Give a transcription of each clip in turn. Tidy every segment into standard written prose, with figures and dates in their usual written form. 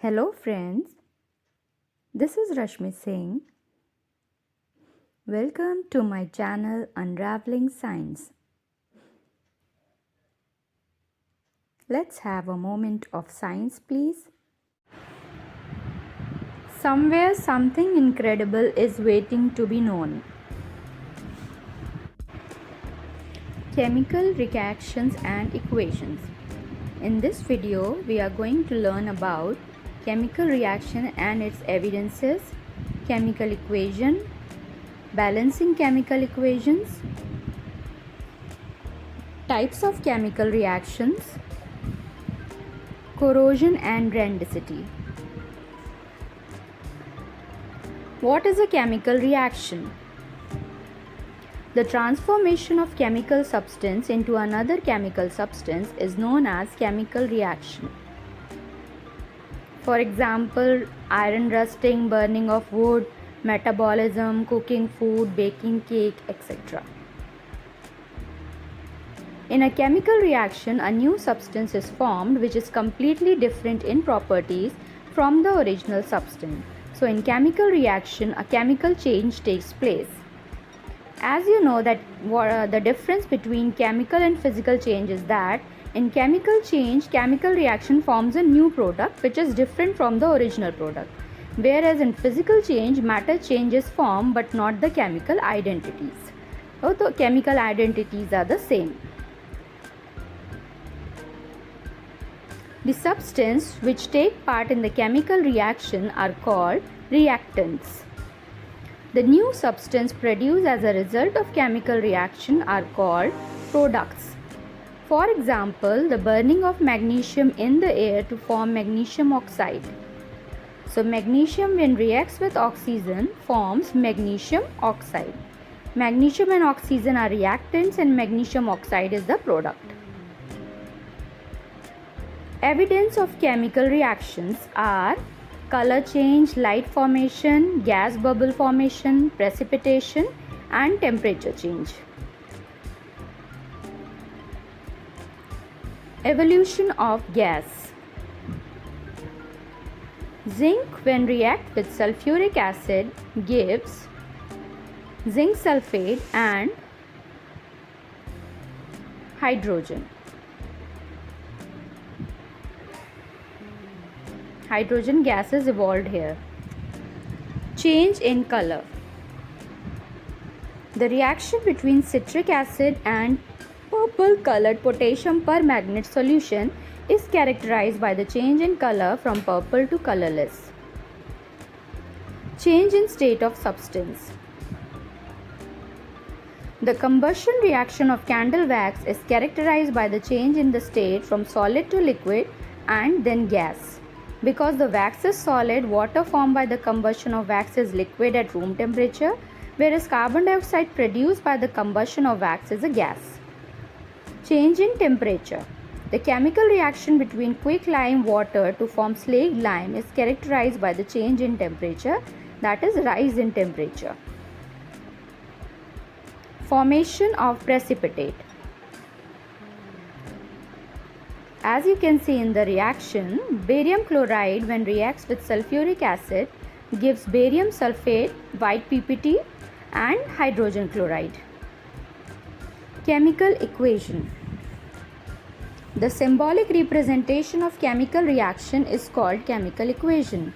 Hello friends, this is Rashmi Singh. Welcome to my channel Unraveling Science. Let's have a moment of science, please. Somewhere something incredible is waiting to be known. Chemical reactions and equations. In this video, we are going to learn about chemical reaction and its evidences, chemical equation, balancing chemical equations, types of chemical reactions, corrosion and rendicity. What is a chemical reaction? The transformation of chemical substance into another chemical substance is known as chemical reaction. For example, iron rusting, burning of wood, metabolism, cooking food, baking cake, etc. In a chemical reaction, a new substance is formed which is completely different in properties from the original substance. So in chemical reaction, a chemical change takes place. As you know that the difference between chemical and physical change is that in chemical change, chemical reaction forms a new product which is different from the original product. Whereas in physical change, matter changes form but not the chemical identities. So the chemical identities are the same. The substances which take part in the chemical reaction are called reactants. The new substance produced as a result of chemical reaction are called products. For example, the burning of magnesium in the air to form magnesium oxide. So magnesium when reacts with oxygen forms magnesium oxide. Magnesium and oxygen are reactants and magnesium oxide is the product. Evidence of chemical reactions are color change, light formation, gas bubble formation, precipitation and temperature change. Evolution of gas. Zinc when react with sulfuric acid gives zinc sulfate and hydrogen. Hydrogen gases evolved here. Change in color. The reaction between citric acid and purple colored potassium permanganate solution is characterized by the change in color from purple to colorless. Change in state of substance. The combustion reaction of candle wax is characterized by the change in the state from solid to liquid and then gas. Because the wax is solid, water formed by the combustion of wax is liquid at room temperature, whereas carbon dioxide produced by the combustion of wax is a gas. Change in temperature. The chemical reaction between quicklime water to form slaked lime is characterized by the change in temperature, that is rise in temperature. Formation of precipitate. As you can see in the reaction, barium chloride when reacts with sulfuric acid gives barium sulfate, white PPT and hydrogen chloride. Chemical equation. The symbolic representation of chemical reaction is called chemical equation.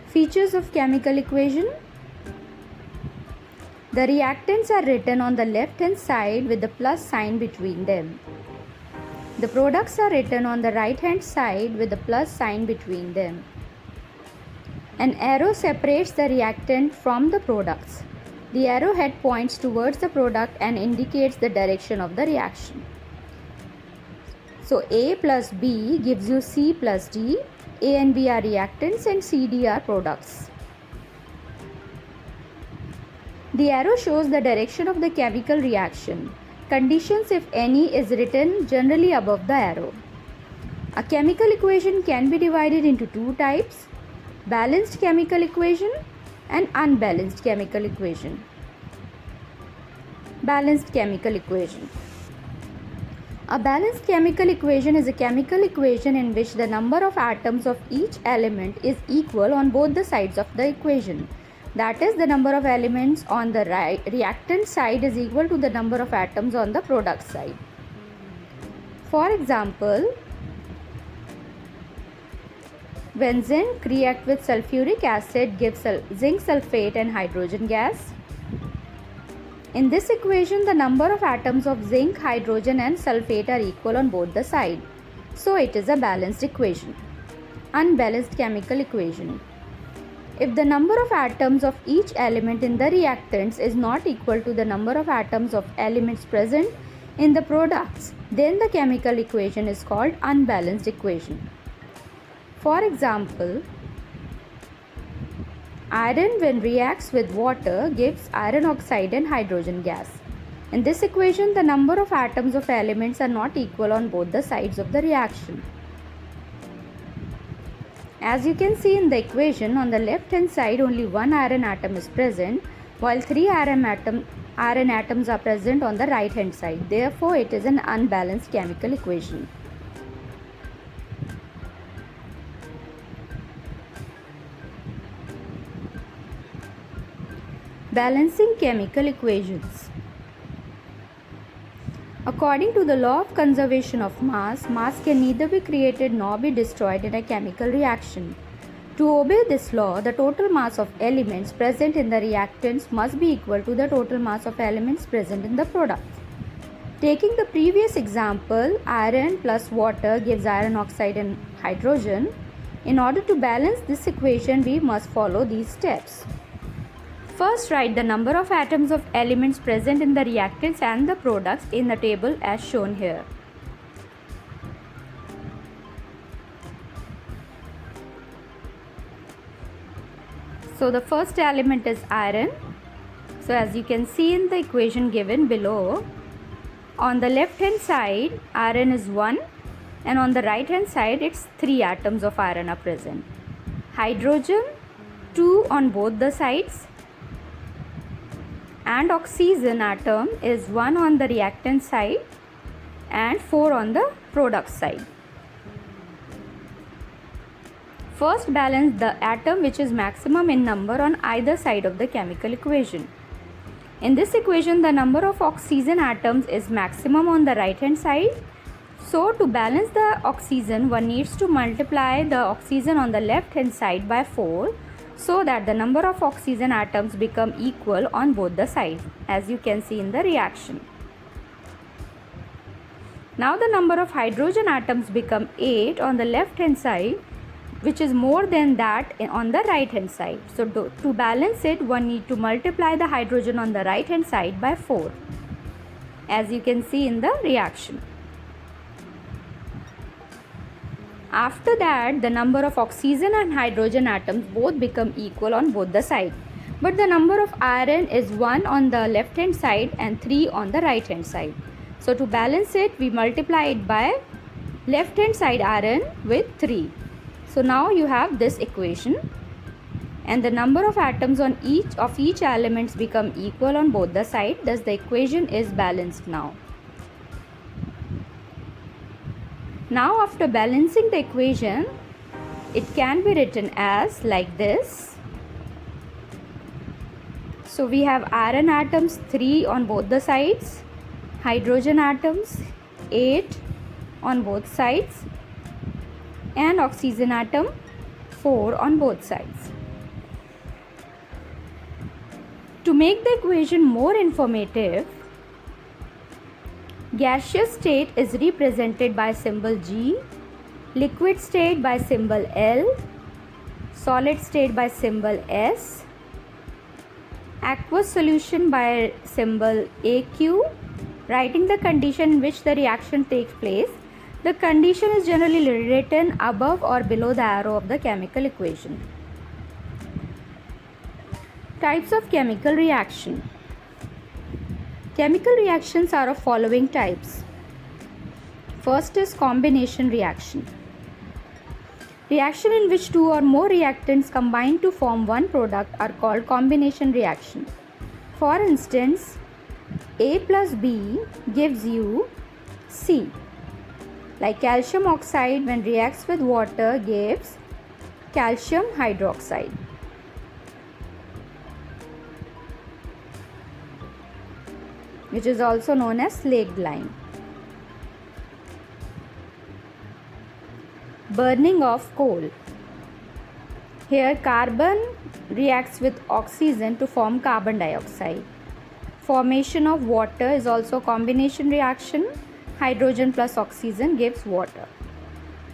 Features of chemical equation. The reactants are written on the left hand side with the plus sign between them. The products are written on the right hand side with the plus sign between them. An arrow separates the reactant from the products. The arrowhead points towards the product and indicates the direction of the reaction. So A plus B gives you C plus D. A and B are reactants and C, D are products. The arrow shows the direction of the chemical reaction. Conditions, if any, is written generally above the arrow. A chemical equation can be divided into two types: balanced chemical equation and unbalanced chemical equation. Balanced chemical equation. A balanced chemical equation is a chemical equation in which the number of atoms of each element is equal on both the sides of the equation. That is, the number of elements on the reactant side is equal to the number of atoms on the product side. For example, when zinc reacts with sulfuric acid gives zinc sulfate and hydrogen gas. In this equation, the number of atoms of zinc, hydrogen and sulfate are equal on both the sides. So it is a balanced equation. Unbalanced chemical equation. If the number of atoms of each element in the reactants is not equal to the number of atoms of elements present in the products, then the chemical equation is called unbalanced equation. For example, iron when reacts with water gives iron oxide and hydrogen gas. In this equation, the number of atoms of elements are not equal on both the sides of the reaction. As you can see in the equation, on the left hand side only one iron atom is present, while three iron atoms are present on the right hand side. Therefore, it is an unbalanced chemical equation. Balancing chemical equations. According to the law of conservation of mass, mass can neither be created nor be destroyed in a chemical reaction. To obey this law, the total mass of elements present in the reactants must be equal to the total mass of elements present in the product. Taking the previous example, iron plus water gives iron oxide and hydrogen. In order to balance this equation, we must follow these steps. First, write the number of atoms of elements present in the reactants and the products in the table as shown here. So the first element is iron. So as you can see in the equation given below, on the left hand side iron is 1 and on the right hand side it's 3 atoms of iron are present. Hydrogen 2 on both the sides. And oxygen atom is 1 on the reactant side and 4 on the product side. First, balance the atom which is maximum in number on either side of the chemical equation. In this equation, the number of oxygen atoms is maximum on the right hand side. So to balance the oxygen, one needs to multiply the oxygen on the left hand side by 4. So that the number of oxygen atoms become equal on both the sides, as you can see in the reaction. Now the number of hydrogen atoms become 8 on the left hand side, which is more than that on the right hand side. So to balance it, one need to multiply the hydrogen on the right hand side by 4, as you can see in the reaction. After that, the number of oxygen and hydrogen atoms both become equal on both the sides. But the number of iron is 1 on the left hand side and 3 on the right hand side. So to balance it, we multiply it by left hand side iron with 3. So now you have this equation. And the number of atoms on each elements become equal on both the sides. Thus the equation is balanced now. Now after balancing the equation, it can be written as like this. So we have iron atoms 3 on both the sides, hydrogen atoms 8 on both sides and oxygen atom 4 on both sides. To make the equation more informative, gaseous state is represented by symbol G, liquid state by symbol L, solid state by symbol S, aqueous solution by symbol AQ. Writing the condition in which the reaction takes place, the condition is generally written above or below the arrow of the chemical equation. Types of chemical reaction. Chemical reactions are of following types. First is combination reaction. Reaction in which two or more reactants combine to form one product are called combination reaction. For instance, A plus B gives you C. Like calcium oxide when reacts with water gives calcium hydroxide. Which is also known as slaked lime. Burning of coal. Here carbon reacts with oxygen to form carbon dioxide. Formation of water is also a combination reaction. Hydrogen plus oxygen gives water.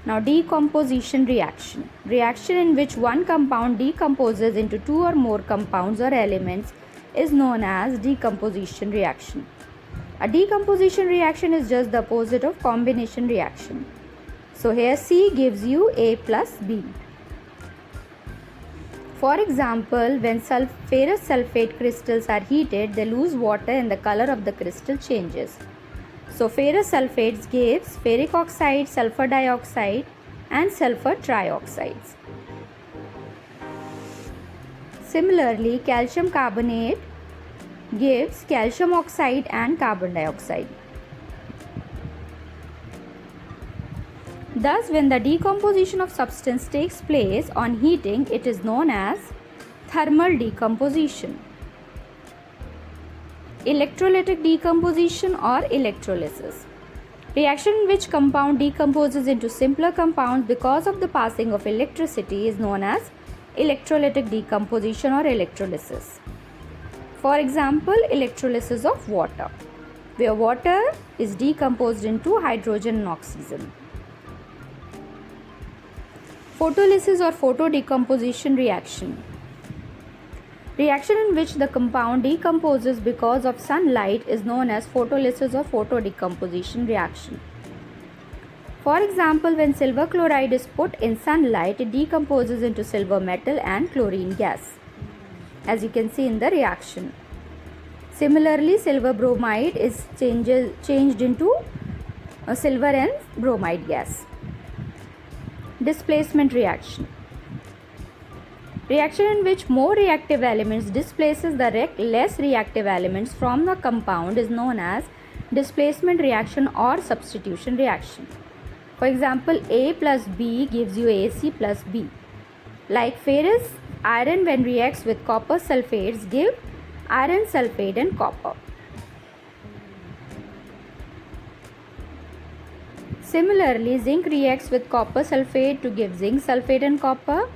Now decomposition reaction. Reaction in which one compound decomposes into two or more compounds or elements is known as decomposition reaction. A decomposition reaction is just the opposite of combination reaction. So here C gives you A plus B. For example, when ferrous sulfate crystals are heated, they lose water and the color of the crystal changes. So ferrous sulfates gives ferric oxide, sulfur dioxide and sulfur trioxides. Similarly, calcium carbonate gives calcium oxide and carbon dioxide. Thus, when the decomposition of substance takes place on heating, it is known as thermal decomposition, electrolytic decomposition or electrolysis. Reaction in which compound decomposes into simpler compounds because of the passing of electricity is known as electrolytic decomposition or electrolysis. For example, electrolysis of water, where water is decomposed into hydrogen and oxygen. Photolysis or photodecomposition reaction. Reaction in which the compound decomposes because of sunlight is known as photolysis or photodecomposition reaction. For example, when silver chloride is put in sunlight, it decomposes into silver metal and chlorine gas, as you can see in the reaction. Similarly, silver bromide is changed into a silver and bromide gas. Displacement reaction. Reaction in which more reactive elements displaces the less reactive elements from the compound is known as displacement reaction or substitution reaction. For example, A plus B gives you AC plus B. Like ferrous iron when reacts with copper sulfates give iron sulfate and copper. Similarly, zinc reacts with copper sulfate to give zinc sulfate and copper,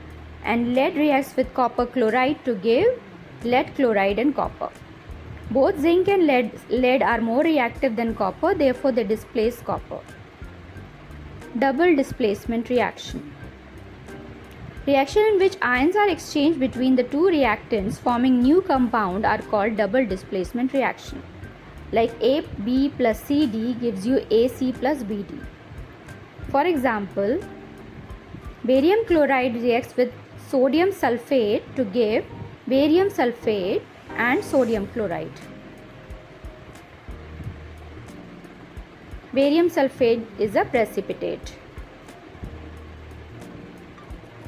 and lead reacts with copper chloride to give lead chloride and copper. Both zinc and lead are more reactive than copper, therefore they displace copper. Double displacement reaction. Reaction in which ions are exchanged between the two reactants forming new compound are called double displacement reaction. Like AB plus CD gives you AC plus BD. For example, barium chloride reacts with sodium sulfate to give barium sulfate and sodium chloride. Barium sulfate is a precipitate.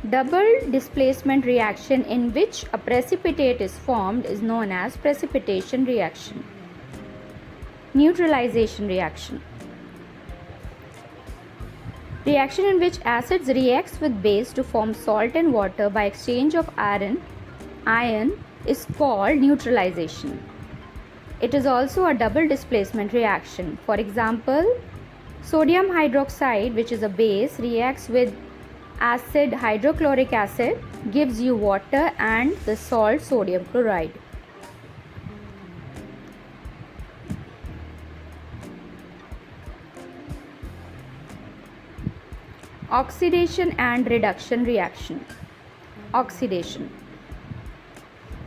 Double displacement reaction in which a precipitate is formed is known as precipitation reaction. Neutralization reaction. Reaction in which acids reacts with base to form salt and water by exchange of iron is called neutralization. It is also a double displacement reaction. For example, sodium hydroxide, which is a base, reacts with acid hydrochloric acid, gives you water and the salt sodium chloride. Oxidation and reduction reaction. Oxidation.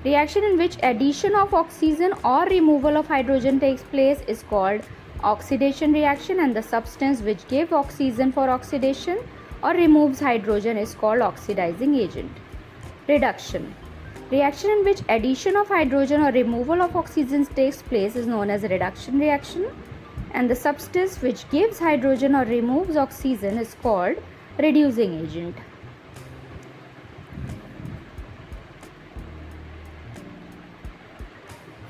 Reaction in which addition of oxygen or removal of hydrogen takes place is called oxidation reaction, and the substance which gives oxygen for oxidation or removes hydrogen is called oxidizing agent. Reduction. Reaction in which addition of hydrogen or removal of oxygen takes place is known as reduction reaction, and the substance which gives hydrogen or removes oxygen is called reducing agent.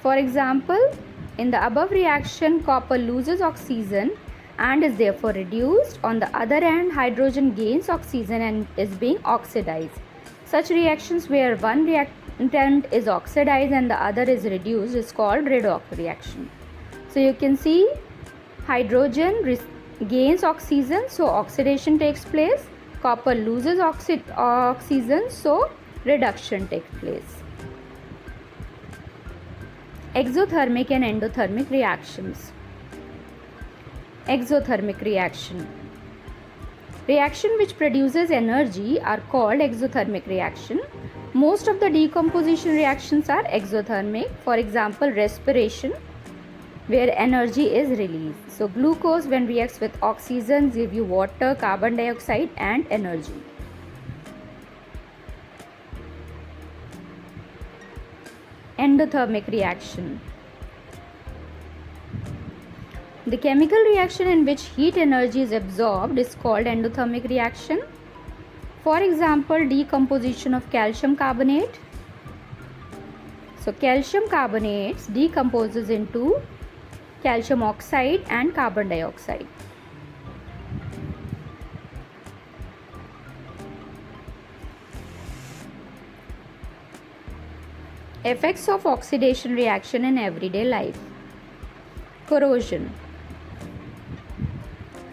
For example, in the above reaction, copper loses oxygen and is therefore reduced. On the other hand, hydrogen gains oxygen and is being oxidized. Such reactions where one reactant is oxidized and the other is reduced is called redox reaction. So you can see hydrogen gains oxygen, so oxidation takes place. Copper loses oxygen, so reduction takes place. Exothermic and endothermic reactions. Exothermic reaction. Reaction which produces energy are called exothermic reaction. Most of the decomposition reactions are exothermic. For example, respiration, where energy is released. So glucose when reacts with oxygen gives you water, carbon dioxide and energy. Endothermic reaction. The chemical reaction in which heat energy is absorbed is called endothermic reaction. For example, decomposition of calcium carbonate. So calcium carbonates decomposes into calcium oxide and carbon dioxide. Effects of oxidation reaction in everyday life. Corrosion.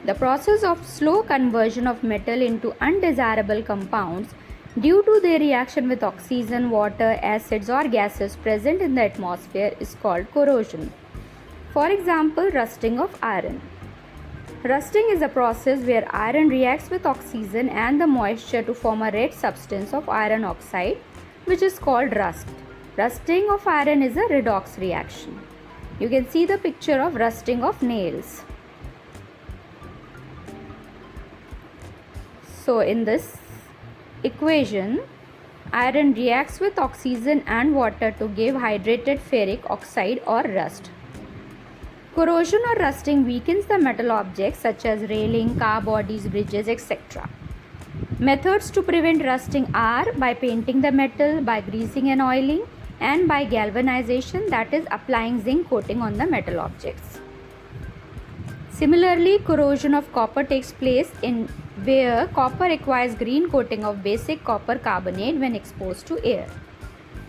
The process of slow conversion of metal into undesirable compounds due to their reaction with oxygen, water, acids or gases present in the atmosphere is called corrosion. For example, rusting of iron. Rusting is a process where iron reacts with oxygen and the moisture to form a red substance of iron oxide, which is called rust. Rusting of iron is a redox reaction. You can see the picture of rusting of nails. So in this equation, iron reacts with oxygen and water to give hydrated ferric oxide or rust. Corrosion or rusting weakens the metal objects such as railing, car bodies, bridges, etc. Methods to prevent rusting are by painting the metal, by greasing and oiling, and by galvanization, that is applying zinc coating on the metal objects. Similarly, corrosion of copper takes place in where copper requires green coating of basic copper carbonate when exposed to air.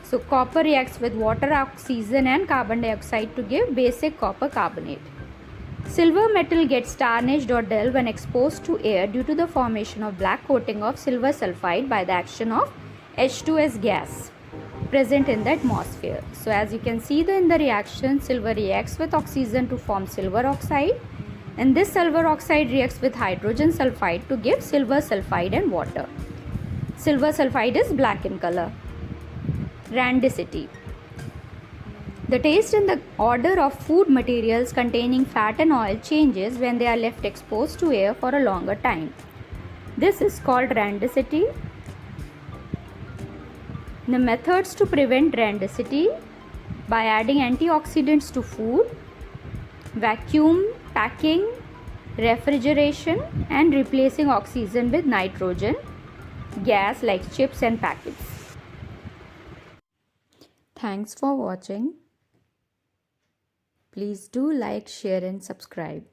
So copper reacts with water, oxygen and carbon dioxide to give basic copper carbonate. Silver metal gets tarnished or dull when exposed to air due to the formation of black coating of silver sulfide by the action of H2S gas present in the atmosphere. So as you can see in the reaction, silver reacts with oxygen to form silver oxide, and this silver oxide reacts with hydrogen sulfide to give silver sulfide and water. Silver sulfide is black in color. Randicity. The taste and the odor of food materials containing fat and oil changes when they are left exposed to air for a longer time. This is called randicity. The methods to prevent randicity: by adding antioxidants to food, vacuum packing, refrigeration, and replacing oxygen with nitrogen gas like chips and packets. Thanks for watching. Please do like, share and subscribe.